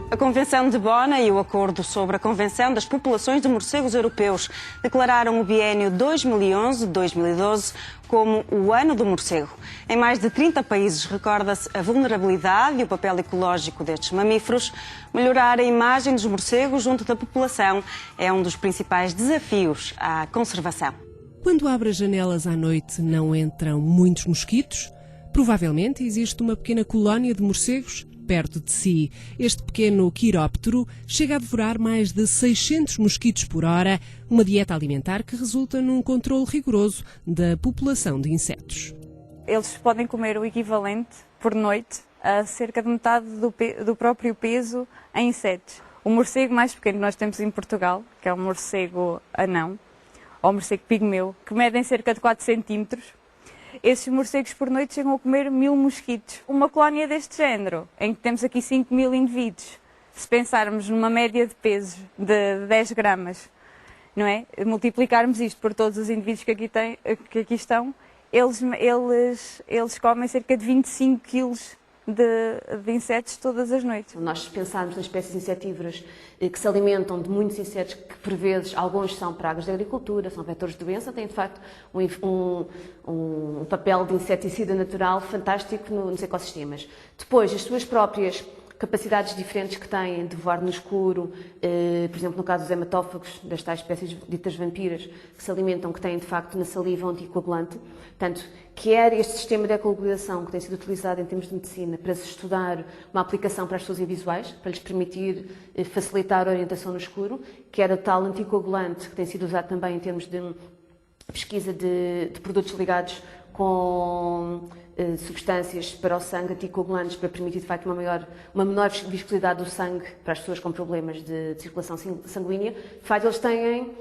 A Convenção de Bona e o Acordo sobre a Convenção das Populações de Morcegos Europeus declararam o biênio 2011-2012 como o Ano do Morcego. Em mais de 30 países recorda-se a vulnerabilidade e o papel ecológico destes mamíferos. Melhorar a imagem dos morcegos junto da população é um dos principais desafios à conservação. Quando abre as janelas à noite, não entram muitos mosquitos? Provavelmente existe uma pequena colónia de morcegos perto de si. Este pequeno quiróptero chega a devorar mais de 600 mosquitos por hora, uma dieta alimentar que resulta num controle rigoroso da população de insetos. Eles podem comer o equivalente, por noite, a cerca de metade do próprio peso em insetos. O morcego mais pequeno que nós temos em Portugal, que é o morcego anão, ou morcego pigmeu, que medem cerca de 4 centímetros, esses morcegos por noite chegam a comer 1000 mosquitos. Uma colónia deste género, em que temos aqui 5000 indivíduos, se pensarmos numa média de peso de 10 gramas, não é? Multiplicarmos isto por todos os indivíduos que aqui estão, eles comem cerca de 25 quilos de insetos todas as noites. Nós pensarmos nas espécies insetívoras que se alimentam de muitos insetos que, por vezes, alguns são pragas da agricultura, são vetores de doença, têm, de facto, um papel de inseticida natural fantástico nos ecossistemas. Depois, as suas próprias capacidades diferentes que têm de voar no escuro, por exemplo, no caso dos hematófagos, das tais espécies ditas vampiras, que se alimentam, que têm, de facto, na saliva um anticoagulante. Portanto, quer este sistema de ecoagulação que tem sido utilizado em termos de medicina para se estudar uma aplicação para as pessoas invisuais, para lhes permitir facilitar a orientação no escuro, quer o tal anticoagulante que tem sido usado também em termos de pesquisa de produtos ligados com substâncias para o sangue, anticoagulantes, para permitir, de facto, uma menor viscosidade do sangue para as pessoas com problemas de circulação sanguínea. De facto, eles têm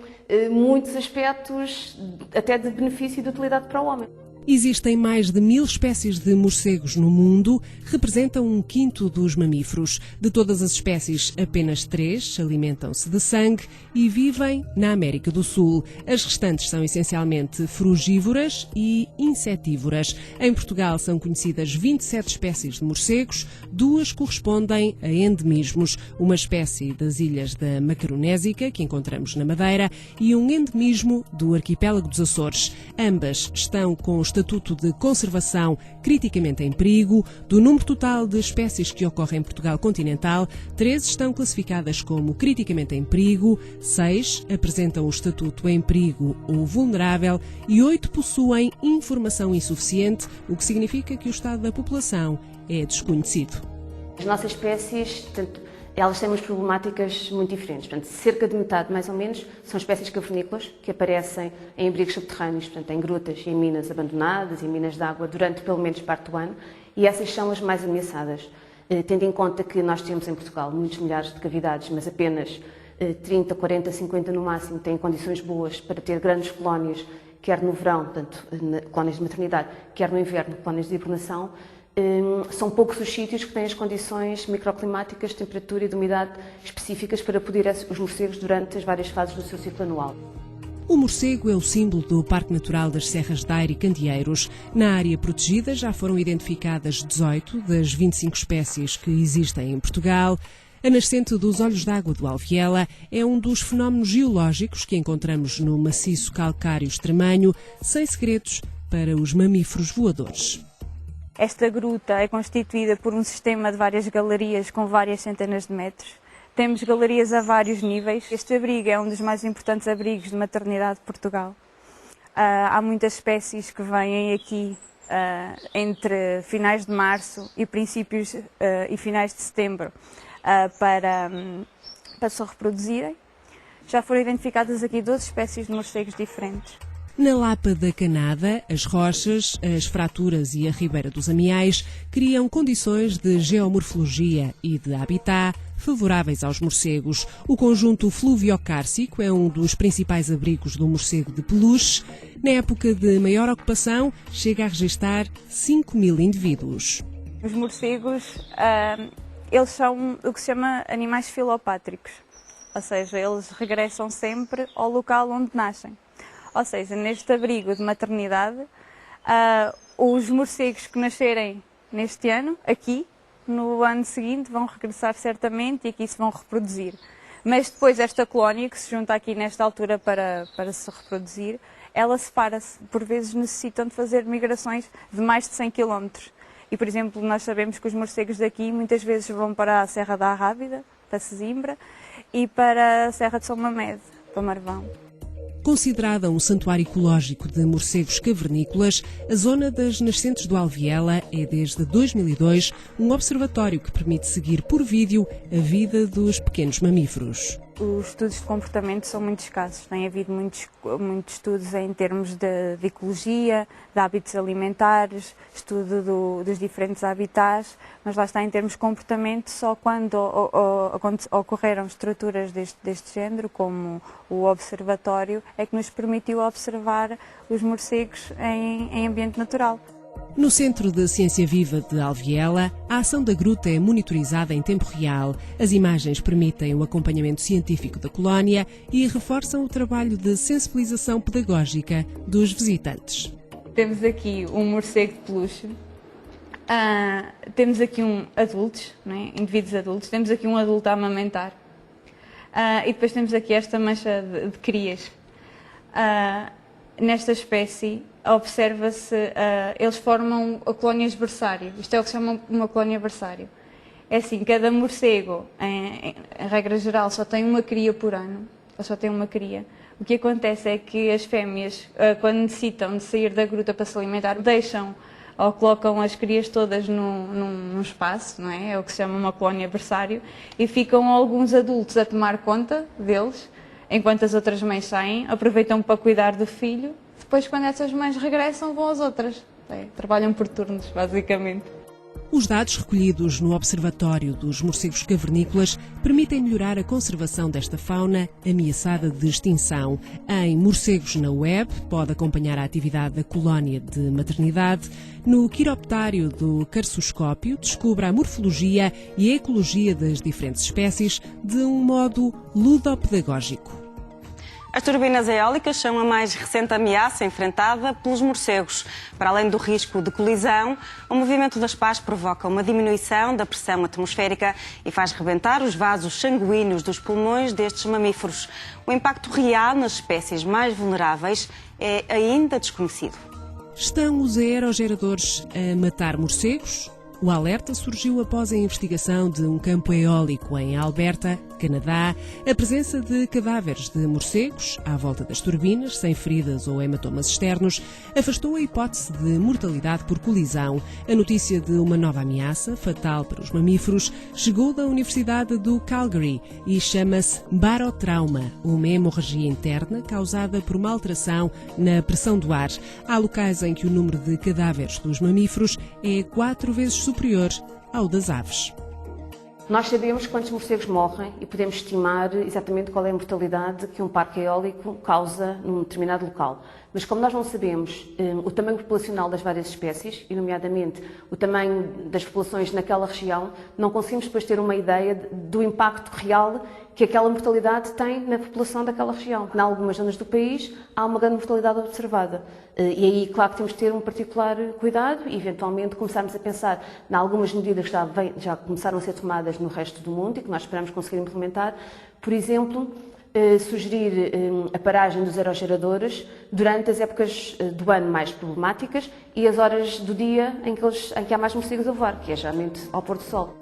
muitos aspectos até de benefício e de utilidade para o homem. Existem mais de 1000 espécies de morcegos no mundo, representam 1/5 dos mamíferos. De todas as espécies, apenas 3 alimentam-se de sangue e vivem na América do Sul. As restantes são essencialmente frugívoras e insetívoras. Em Portugal são conhecidas 27 espécies de morcegos, 2 correspondem a endemismos, uma espécie das ilhas da Macaronésica, que encontramos na Madeira, e um endemismo do arquipélago dos Açores. Ambas estão com estatuto de conservação criticamente em perigo. Do número total de espécies que ocorrem em Portugal continental, 13 estão classificadas como criticamente em perigo, 6 apresentam o estatuto em perigo ou vulnerável e 8 possuem informação insuficiente, o que significa que o estado da população é desconhecido. As nossas espécies, portanto, elas têm umas problemáticas muito diferentes. Portanto, cerca de metade, mais ou menos, são espécies cavernícolas que aparecem em abrigos subterrâneos, portanto, em grutas e em minas abandonadas, em minas de água, durante pelo menos parte do ano, e essas são as mais ameaçadas. Tendo em conta que nós temos em Portugal muitos milhares de cavidades, mas apenas 30, 40, 50 no máximo têm condições boas para ter grandes colónias, quer no verão, portanto, colónias de maternidade, quer no inverno, colónias de hibernação. São poucos os sítios que têm as condições microclimáticas, de temperatura e de umidade específicas para poder os morcegos durante as várias fases do seu ciclo anual. O morcego é o símbolo do Parque Natural das Serras de Aire e Candeeiros. Na área protegida já foram identificadas 18 das 25 espécies que existem em Portugal. A nascente dos Olhos d'Água do Alviela é um dos fenómenos geológicos que encontramos no maciço calcário extremanho, sem segredos para os mamíferos voadores. Esta gruta é constituída por um sistema de várias galerias com várias centenas de metros. Temos galerias a vários níveis. Este abrigo é um dos mais importantes abrigos de maternidade de Portugal. Há muitas espécies que vêm aqui entre finais de março e princípios e finais de setembro para se reproduzirem. Já foram identificadas aqui 12 espécies de morcegos diferentes. Na Lapa da Canada, as rochas, as fraturas e a Ribeira dos Amiais criam condições de geomorfologia e de habitat favoráveis aos morcegos. O conjunto fluviocárcico é um dos principais abrigos do morcego de peluche. Na época de maior ocupação, chega a registrar 5.000 indivíduos. Os morcegos, eles são o que se chama animais filopátricos, ou seja, eles regressam sempre ao local onde nascem. Ou seja, neste abrigo de maternidade, os morcegos que nascerem neste ano, aqui, no ano seguinte vão regressar certamente e aqui se vão reproduzir. Mas depois esta colónia, que se junta aqui nesta altura para se reproduzir, ela separa-se. Por vezes necessitam de fazer migrações de mais de 100 km. E, por exemplo, nós sabemos que os morcegos daqui muitas vezes vão para a Serra da Arrábida, para Sesimbra, e para a Serra de São Mamede, para Marvão. Considerada um santuário ecológico de morcegos cavernícolas, a zona das nascentes do Alviela é desde 2002 um observatório que permite seguir por vídeo a vida dos pequenos mamíferos. Os estudos de comportamento são muito escassos. Tem havido muitos estudos em termos de ecologia, de hábitos alimentares, estudo dos diferentes habitats, mas lá está, em termos de comportamento, só quando ocorreram estruturas deste género, como o observatório, é que nos permitiu observar os morcegos em ambiente natural. No Centro de Ciência Viva de Alviela, a ação da gruta é monitorizada em tempo real. As imagens permitem o acompanhamento científico da colónia e reforçam o trabalho de sensibilização pedagógica dos visitantes. Temos aqui um morcego de peluche, temos aqui adultos, né, indivíduos adultos, temos aqui um adulto a amamentar e depois temos aqui esta mancha de crias. Nesta espécie, observa-se, eles formam colónias berçário. Isto é o que se chama uma colónia berçário. É assim, cada morcego, em regra geral, só tem uma cria por ano. Só tem uma cria. O que acontece é que as fêmeas, quando necessitam de sair da gruta para se alimentar, deixam ou colocam as crias todas num espaço, não é? É o que se chama uma colónia berçário, e ficam alguns adultos a tomar conta deles, enquanto as outras mães saem, aproveitam para cuidar do filho. Depois, quando essas mães regressam, vão as outras. Trabalham por turnos, basicamente. Os dados recolhidos no Observatório dos Morcegos Cavernícolas permitem melhorar a conservação desta fauna ameaçada de extinção. Em Morcegos na Web, pode acompanhar a atividade da colónia de maternidade. No quiroptário do Carçoscópio, descubra a morfologia e a ecologia das diferentes espécies de um modo ludopedagógico. As turbinas eólicas são a mais recente ameaça enfrentada pelos morcegos. Para além do risco de colisão, o movimento das pás provoca uma diminuição da pressão atmosférica e faz rebentar os vasos sanguíneos dos pulmões destes mamíferos. O impacto real nas espécies mais vulneráveis é ainda desconhecido. Estão os aerogeradores a matar morcegos? O alerta surgiu após a investigação de um campo eólico em Alberta, Canadá. A presença de cadáveres de morcegos à volta das turbinas, sem feridas ou hematomas externos, afastou a hipótese de mortalidade por colisão. A notícia de uma nova ameaça, fatal para os mamíferos, chegou da Universidade do Calgary e chama-se barotrauma, uma hemorragia interna causada por uma alteração na pressão do ar. Há locais em que o número de cadáveres dos mamíferos é 4 vezes superior ao das aves. Nós sabemos quantos morcegos morrem e podemos estimar exatamente qual é a mortalidade que um parque eólico causa num determinado local. Mas como nós não sabemos o tamanho populacional das várias espécies, e nomeadamente o tamanho das populações naquela região, não conseguimos depois ter uma ideia do impacto real que aquela mortalidade tem na população daquela região. Em algumas zonas do país há uma grande mortalidade observada. E aí, claro que temos de ter um particular cuidado e, eventualmente, começarmos a pensar em algumas medidas que já começaram a ser tomadas no resto do mundo e que nós esperamos conseguir implementar. Por exemplo, sugerir a paragem dos aerogeradores durante as épocas do ano mais problemáticas e as horas do dia em que há mais morcegos a voar, que é geralmente ao pôr do sol.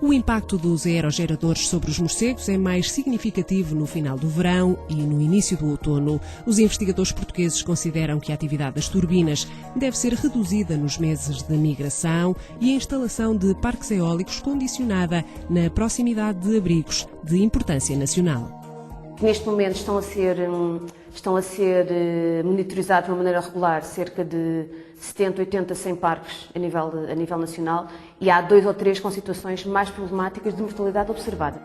O impacto dos aerogeradores sobre os morcegos é mais significativo no final do verão e no início do outono. Os investigadores portugueses consideram que a atividade das turbinas deve ser reduzida nos meses de migração e a instalação de parques eólicos condicionada na proximidade de abrigos de importância nacional. Neste momento estão a ser monitorizados de uma maneira regular cerca de 70, 80, 100 parques a nível nacional e há 2 ou 3 com situações mais problemáticas de mortalidade observada.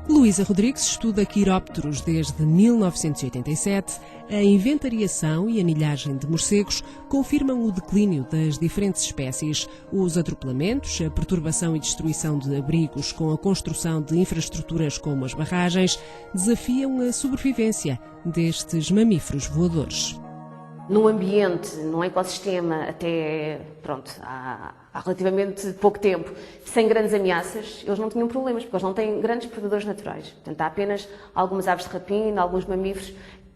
Luísa Rodrigues estuda quirópteros desde 1987. A inventariação e anilhagem de morcegos confirmam o declínio das diferentes espécies. Os atropelamentos, a perturbação e destruição de abrigos com a construção de infraestruturas como as barragens, desafiam a sobrevivência destes mamíferos voadores. num ambiente, num ecossistema, até pronto, há relativamente pouco tempo, sem grandes ameaças, eles não tinham problemas, porque eles não têm grandes predadores naturais. Portanto, há apenas algumas aves de rapina, alguns mamíferos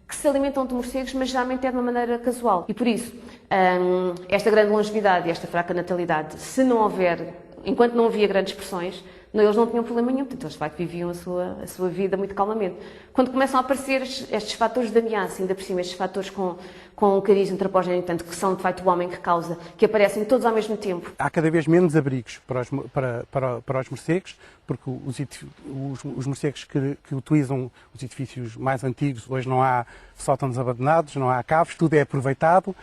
que se alimentam de morcegos, mas geralmente é de uma maneira casual. E por isso, esta grande longevidade e esta fraca natalidade, se não houver, enquanto não havia grandes pressões, eles não tinham problema nenhum, portanto, eles de facto viviam a sua vida muito calmamente. Quando começam a aparecer estes fatores de ameaça, ainda por cima estes fatores com um cariz antropogénico, portanto, que são de facto o homem que causa, que aparecem todos ao mesmo tempo. Há cada vez menos abrigos para os morcegos, porque os morcegos que utilizam os edifícios mais antigos, hoje não há sótãos abandonados, não há caves, tudo é aproveitado.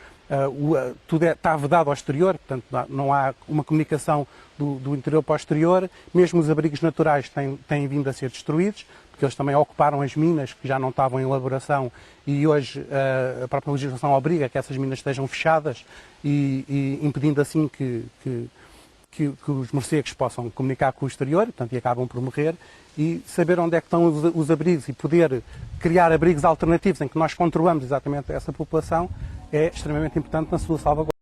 Tudo está vedado ao exterior, portanto não há uma comunicação do interior para o exterior. Mesmo os abrigos naturais têm vindo a ser destruídos, porque eles também ocuparam as minas que já não estavam em elaboração e hoje a própria legislação obriga que essas minas estejam fechadas e impedindo assim que os morcegos possam comunicar com o exterior, portanto, e acabam por morrer. E saber onde é que estão os abrigos e poder criar abrigos alternativos em que nós controlamos exatamente essa população é extremamente importante na sua salvaguarda.